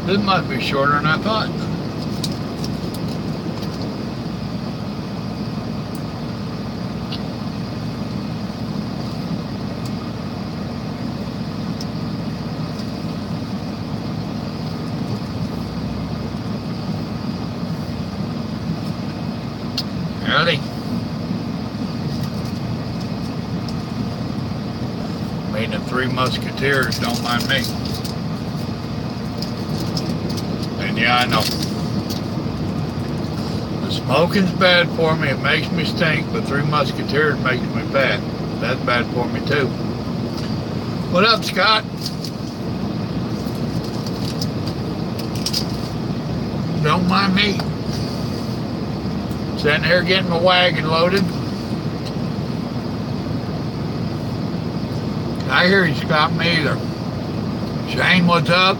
This must be shorter than I thought. Howdy. Meeting the Three Musketeers, don't mind me. And yeah, I know. The smoking's bad for me, it makes me stink, but Three Musketeers makes me fat. That's bad for me too. What up, Scott? Don't mind me. Sitting here getting my wagon loaded. I hear you, Scott, me either. Shane, what's up?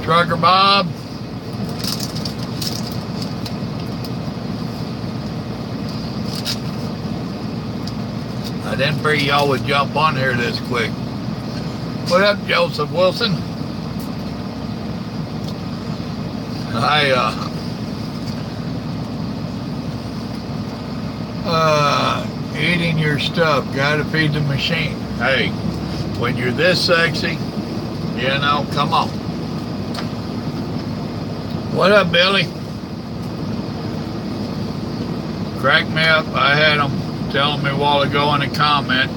Trucker Bob. I didn't figure y'all would jump on here this quick. What up, Joseph Wilson? Eating your stuff, gotta feed the machine. Hey, when you're this sexy, you know, come on. What up, Billy? Crack me up. I had them telling me a while ago in a comment,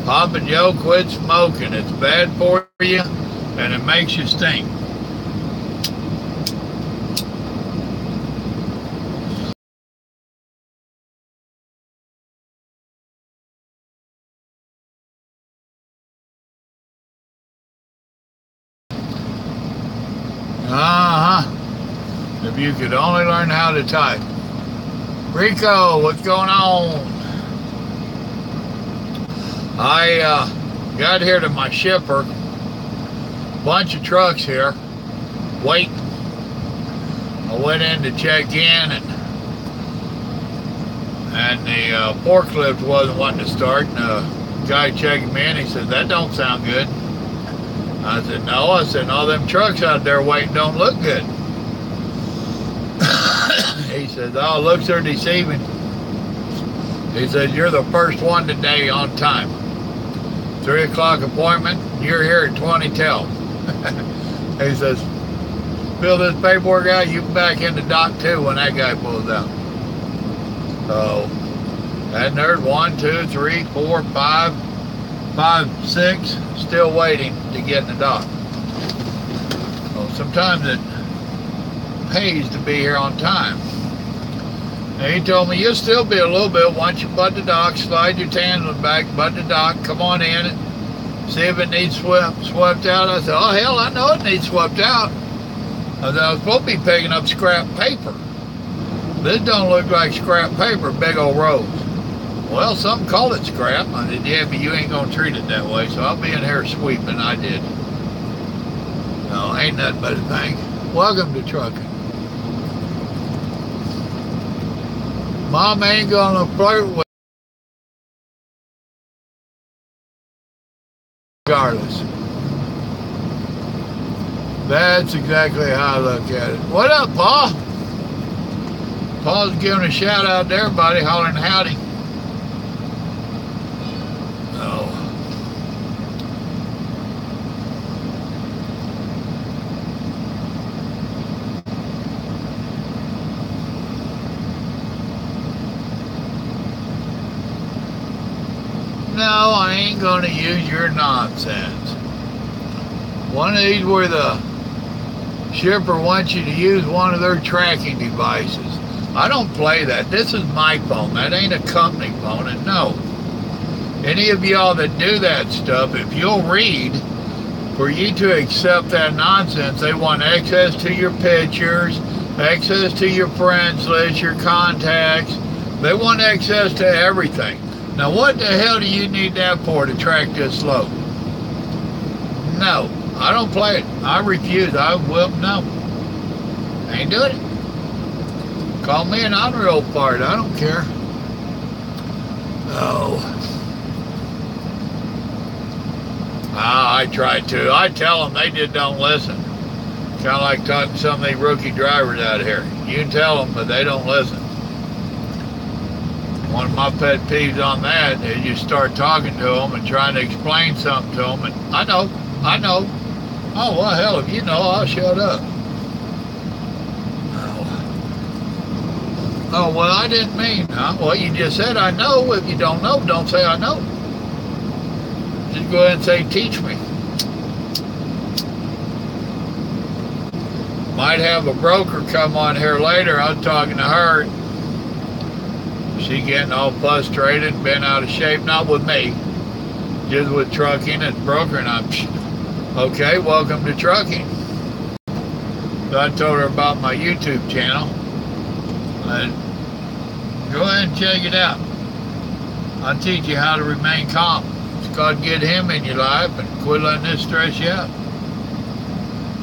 Papa Joe, quit smoking. It's bad for you and it makes you stink. If you could only learn how to type. Rico, what's going on? I got here to my shipper. Bunch of trucks here. Waiting. I went in to check in and the forklift wasn't wanting to start. And the guy checking me in, he said, that don't sound good. I said, no. I said, all them trucks out there waiting don't look good. He says, oh, looks are deceiving. He says, you're the first one today on time. 3 o'clock appointment, you're here at 20 till. He says, fill this paperwork out, you can back into dock 2 when that guy pulls out. So, and there's 1, 2, 3, 4, 5, 6, still waiting to get in the dock. Well, sometimes it pays to be here on time. And he told me, you'll still be a little bit once you butt the dock, slide your tandem back, butt the dock, come on in it, see if it needs swept out. I said, oh, hell, I know it needs swept out. I said, I was supposed to be picking up scrap paper. This don't look like scrap paper, big old rolls. Well, some call it scrap. I said, yeah, but you ain't going to treat it that way, so I'll be in here sweeping. I did. No, ain't nothing but a thing. Welcome to trucking. Mom ain't gonna flirt with regardless. That's exactly how I look at it. What up, Paul? Paul's giving a shout out to everybody, hollering howdy. Oh. No, I ain't going to use your nonsense. One of these where the shipper wants you to use one of their tracking devices. I don't play that. This is my phone. That ain't a company phone. And no, any of y'all that do that stuff, if you'll read, for you to accept that nonsense, they want access to your pictures, access to your friends list, your contacts. They want access to everything. Now, what the hell do you need that for to track this load? No, I don't play it. I refuse. I will, no. I ain't doing it. Call me an on-road part. I don't care. Oh. I try to. I tell them, they just don't listen. Kind of like talking to some of these rookie drivers out here. You can tell them, but they don't listen. One of my pet peeves on that is you start talking to them and trying to explain something to them, and I know. Oh, well, hell, if you know, I'll shut up. Oh, well, I didn't mean. Well, you just said I know. If you don't know, don't say I know. Just go ahead and say, teach me. Might have a broker come on here later. I was talking to her. She getting all frustrated, been out of shape. Not with me, just with trucking and brokering. I'm okay. Welcome to trucking. So I told her about my YouTube channel. And go ahead and check it out. I'll teach you how to remain calm. It's called get him in your life and quit letting this stress you out.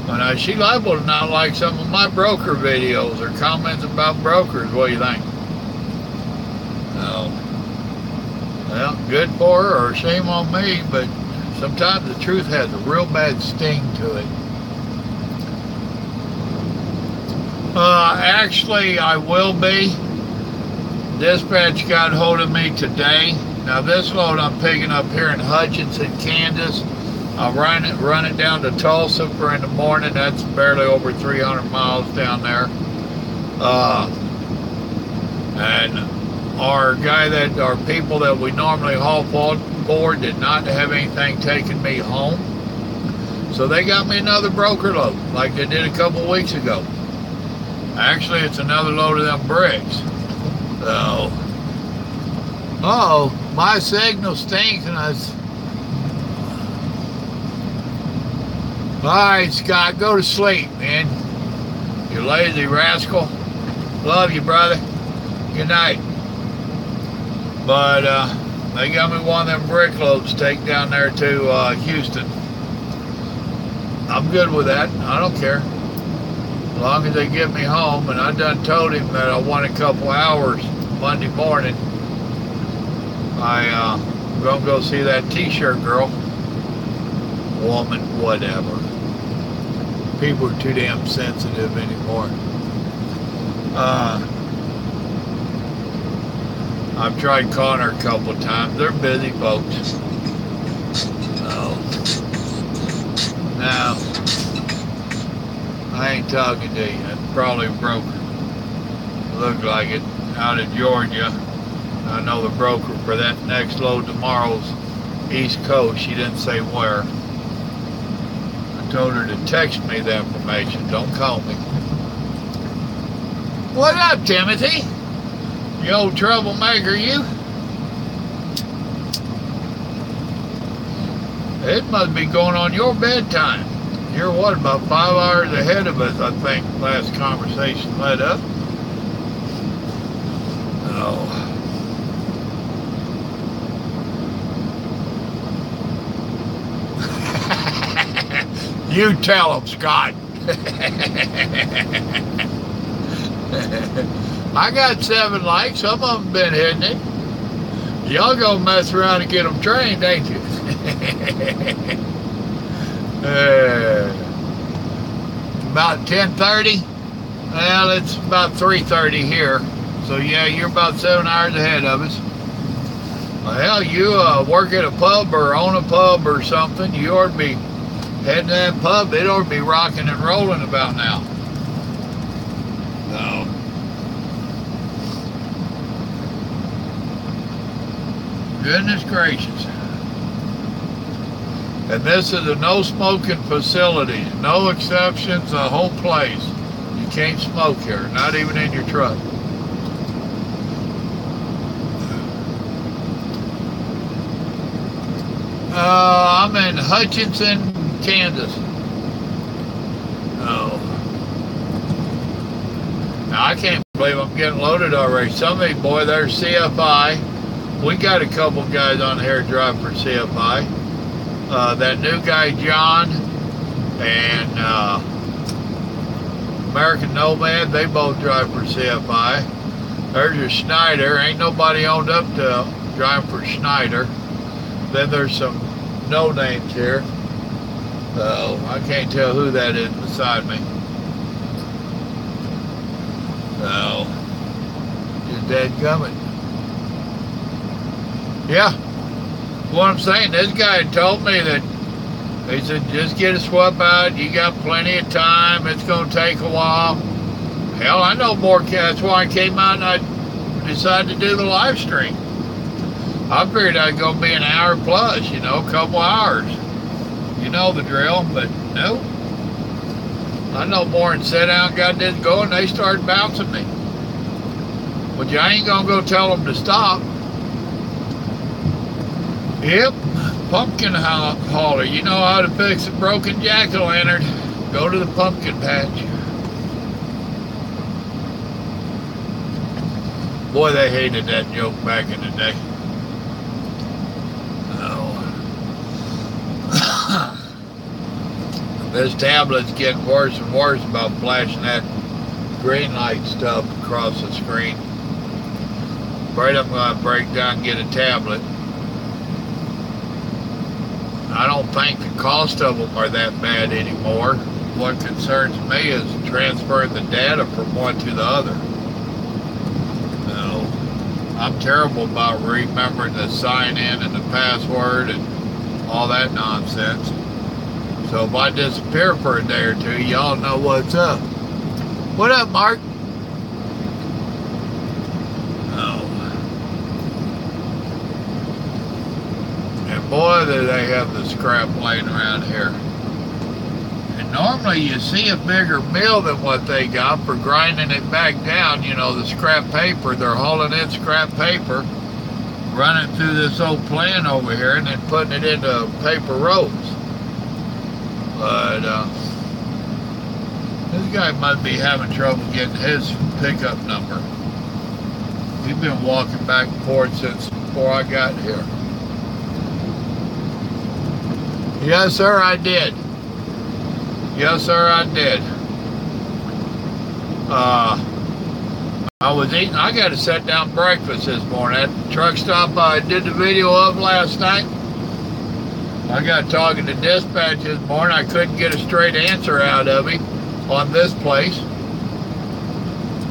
But she liable to not like some of my broker videos or comments about brokers. What do you think? Well, good for her or shame on me, but sometimes the truth has a real bad sting to it. Actually, I will be. Dispatch got hold of me today. Now, this load I'm picking up here in Hutchinson, Kansas. I'll run it down to Tulsa for in the morning. That's barely over 300 miles down there. And our people that we normally haul for did not have anything taking me home. So they got me another broker load, like they did a couple weeks ago. Actually, it's another load of them bricks. So, my signal stinks, and all right, Scott, go to sleep, man. You lazy rascal. Love you, brother. Good night. But they got me one of them brick loads to take down there to Houston. I'm good with that. I don't care. As long as they get me home, and I done told him that I want a couple hours Monday morning. I'm gonna go see that t-shirt girl, woman, whatever. People are too damn sensitive anymore. I've tried calling her a couple of times. They're busy folks. No, I ain't talking to you. That's probably a broker. Look like it. Out of Georgia. I know the broker for that next load tomorrow's East Coast. She didn't say where. I told her to text me the information. Don't call me. What up, Timothy? You old troublemaker, you? It must be going on your bedtime. You're what, about 5 hours ahead of us, I think, last conversation led up. Oh. You tell him, Scott. I got 7 likes. Some of them been hitting it. Y'all gonna mess around and get them trained, ain't you? About 10:30. Well, it's about 3:30 here. So yeah, you're about 7 hours ahead of us. Well, hell, you work at a pub or own a pub or something. You ought to be heading to that pub. It ought to be rocking and rolling about now. So. Goodness gracious. And this is a no smoking facility. No exceptions, the whole place. You can't smoke here, not even in your truck. I'm in Hutchinson, Kansas. Oh. Now, I can't believe I'm getting loaded already. Somebody, boy, there's CFI. We got a couple guys on here drive for CFI. That new guy, John, and American Nomad, they both drive for CFI. There's your Schneider. Ain't nobody owned up to drive for Schneider. Then there's some no names here. So I can't tell who that is beside me. So just dead gummit. Yeah. What I'm saying, this guy told me that he said just get a swap out, you got plenty of time, it's gonna take a while. Hell, I know more cats. That's why I came out and I decided to do the live stream. I figured I'd go be an hour plus, you know, a couple hours. You know the drill, but no. I know more than sit down, got this going, they started bouncing me. But you ain't gonna go tell them to stop. Yep, pumpkin hauler. You know how to fix a broken jack-o'-lantern. Go to the pumpkin patch. Boy, they hated that joke back in the day. This tablet's getting worse and worse about flashing that green light stuff across the screen. Afraid I'm going to break down and get a tablet. I don't think the cost of them are that bad anymore. What concerns me is transferring the data from one to the other. I'm terrible about remembering the sign in and the password and all that nonsense. So if I disappear for a day or two, y'all know what's up. What up, Mark? And boy, do they have the scrap laying around here. And normally you see a bigger mill than what they got for grinding it back down. You know, the scrap paper, they're hauling in scrap paper, running through this old plant over here and then putting it into paper ropes. But this guy must be having trouble getting his pickup number. He's been walking back and forth since before I got here. Yes, sir, I did. Yes, sir, I did. I was eating. I got to set down breakfast this morning. That truck stop I did the video of last night. I got talking to dispatch this morning. I couldn't get a straight answer out of him on this place.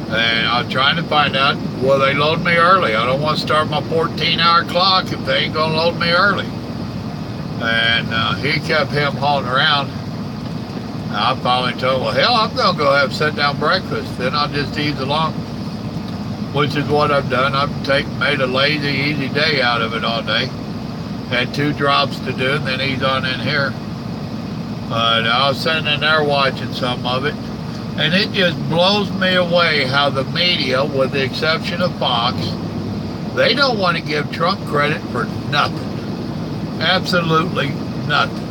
And I was trying to find out, will they load me early? I don't want to start my 14-hour clock if they ain't going to load me early. And he kept him hauling around. And I finally told him, well, hell, I'm going to go have sit-down breakfast. Then I'll just ease along, which is what I've done. I've made a lazy, easy day out of it all day. Had 2 drops to do, and then he's on in here. But I was sitting in there watching some of it, and it just blows me away how the media, with the exception of Fox, they don't want to give Trump credit for nothing. Absolutely nothing.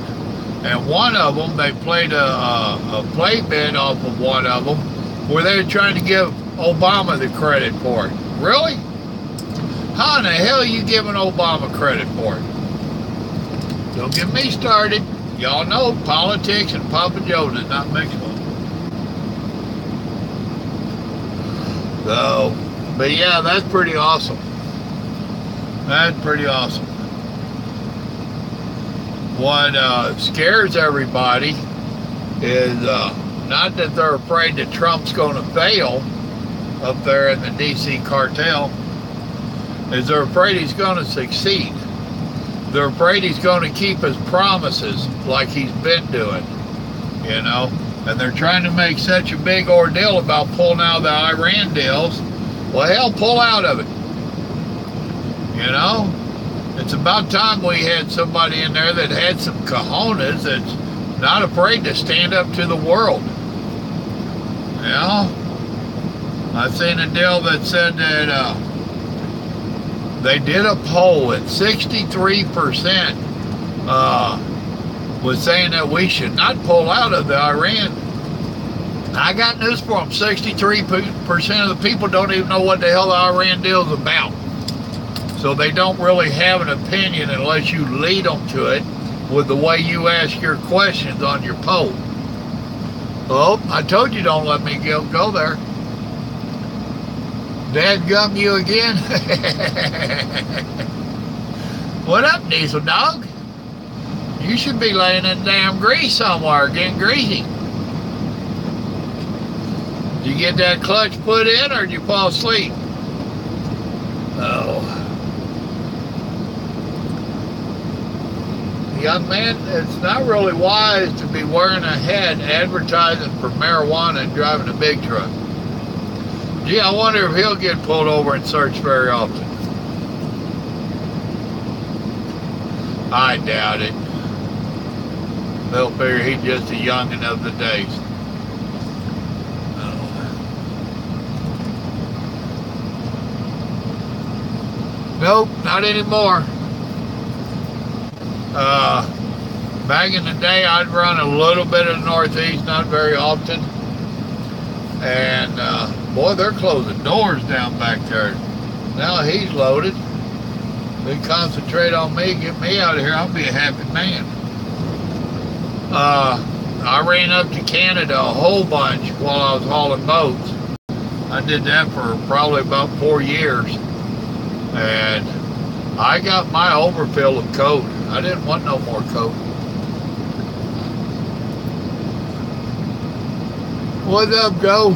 And one of them, they played a play bit off of one of them where they were trying to give Obama the credit for it. Really? How in the hell are you giving Obama credit for it? Don't get me started. Y'all know politics and Papa Joe does not mix well. So, but yeah, that's pretty awesome. That's pretty awesome. What scares everybody is not that they're afraid that Trump's going to fail up there in the DC cartel, is they're afraid he's going to succeed. They're afraid he's going to keep his promises like he's been doing, you know, and they're trying to make such a big ordeal about pulling out of the Iran deals. Well, hell, pull out of it, you know. It's about time we had somebody in there that had some cojones, that's not afraid to stand up to the world. You know, I seen a deal that said that they did a poll and 63% was saying that we should not pull out of the Iran. I got news for them. 63% of the people don't even know what the hell the Iran deal is about. So they don't really have an opinion unless you lead them to it with the way you ask your questions on your poll. Oh, I told you don't let me go there. Dadgum you again? What up, Diesel Dog? You should be laying in damn grease somewhere, getting greasy. Did you get that clutch put in, or did you fall asleep? Oh. Young man, it's not really wise to be wearing a hat advertising for marijuana and driving a big truck. Gee, I wonder if he'll get pulled over and searched very often. I doubt it. They'll figure he's just a youngin' of the days. Nope, not anymore. Back in the day, I'd run a little bit of the Northeast, not very often. And boy, they're closing doors down back there. Now he's loaded. They concentrate on me, get me out of here, I'll be a happy man. I ran up to Canada a whole bunch while I was hauling boats. I did that for probably about 4 years. And I got my overfill of coat. I didn't want no more coat. What's up, Joe?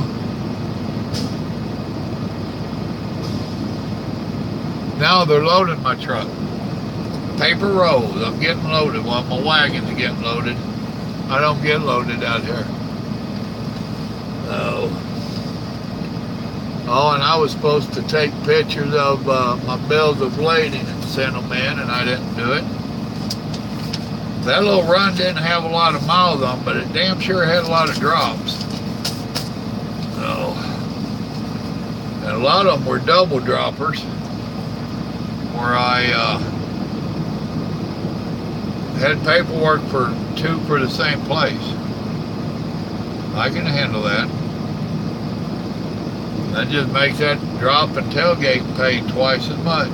Now they're loading my truck. Paper rolls. I'm getting loaded while my wagon's getting loaded. I don't get loaded out here. Oh, and I was supposed to take pictures of my bills of lading and send them in, and I didn't do it. That little run didn't have a lot of miles on, but it damn sure had a lot of drops. And a lot of them were double droppers, where I had paperwork for 2 for the same place. I can handle that. That just makes that drop and tailgate pay twice as much.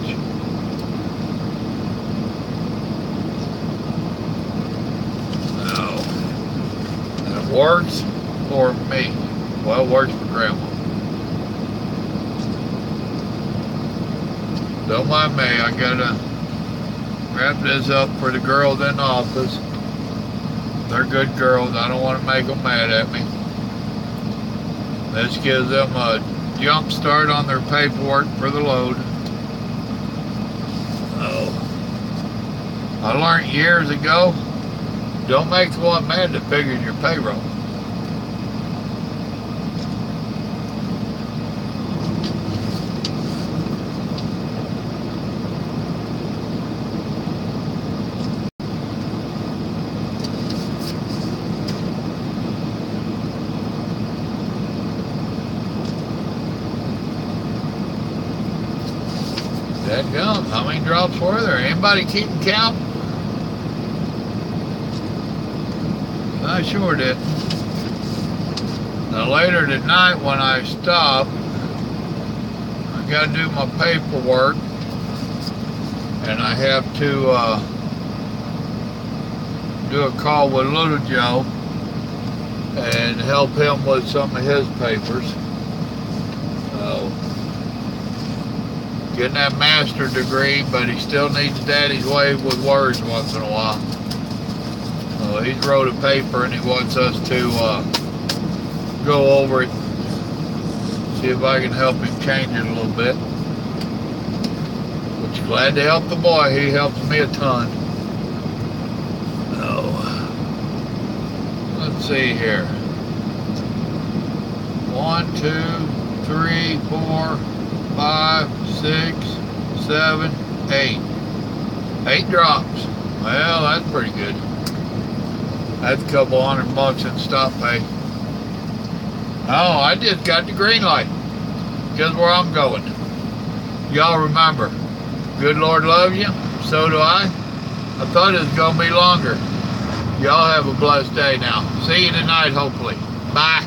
And it works for me. Well, it works for Grandma. Don't mind me, I gotta wrap this up for the girls in the office. They're good girls, I don't want to make them mad at me. This gives them a jump start on their paperwork for the load. I learned years ago, don't make the one mad that figures your payroll. Dadgum, how many drops were there? Anybody keeping count? I sure did. Now later tonight when I stop, I gotta do my paperwork, and I have to do a call with Little Joe and help him with some of his papers. Getting that master's degree, but he still needs daddy's way with words once in a while. He's wrote a paper and he wants us to go over it, see if I can help him change it a little bit. Which glad to help the boy, he helps me a ton. Let's see here. 1, 2, 3, 4, 5, 6, 7, 8. 8 drops. Well, that's pretty good. That's a couple $100 in stop pay. Oh, I just got the green light. Just where I'm going. Y'all remember, good Lord loves you. So do I. I thought it was going to be longer. Y'all have a blessed day now. See you tonight, hopefully. Bye.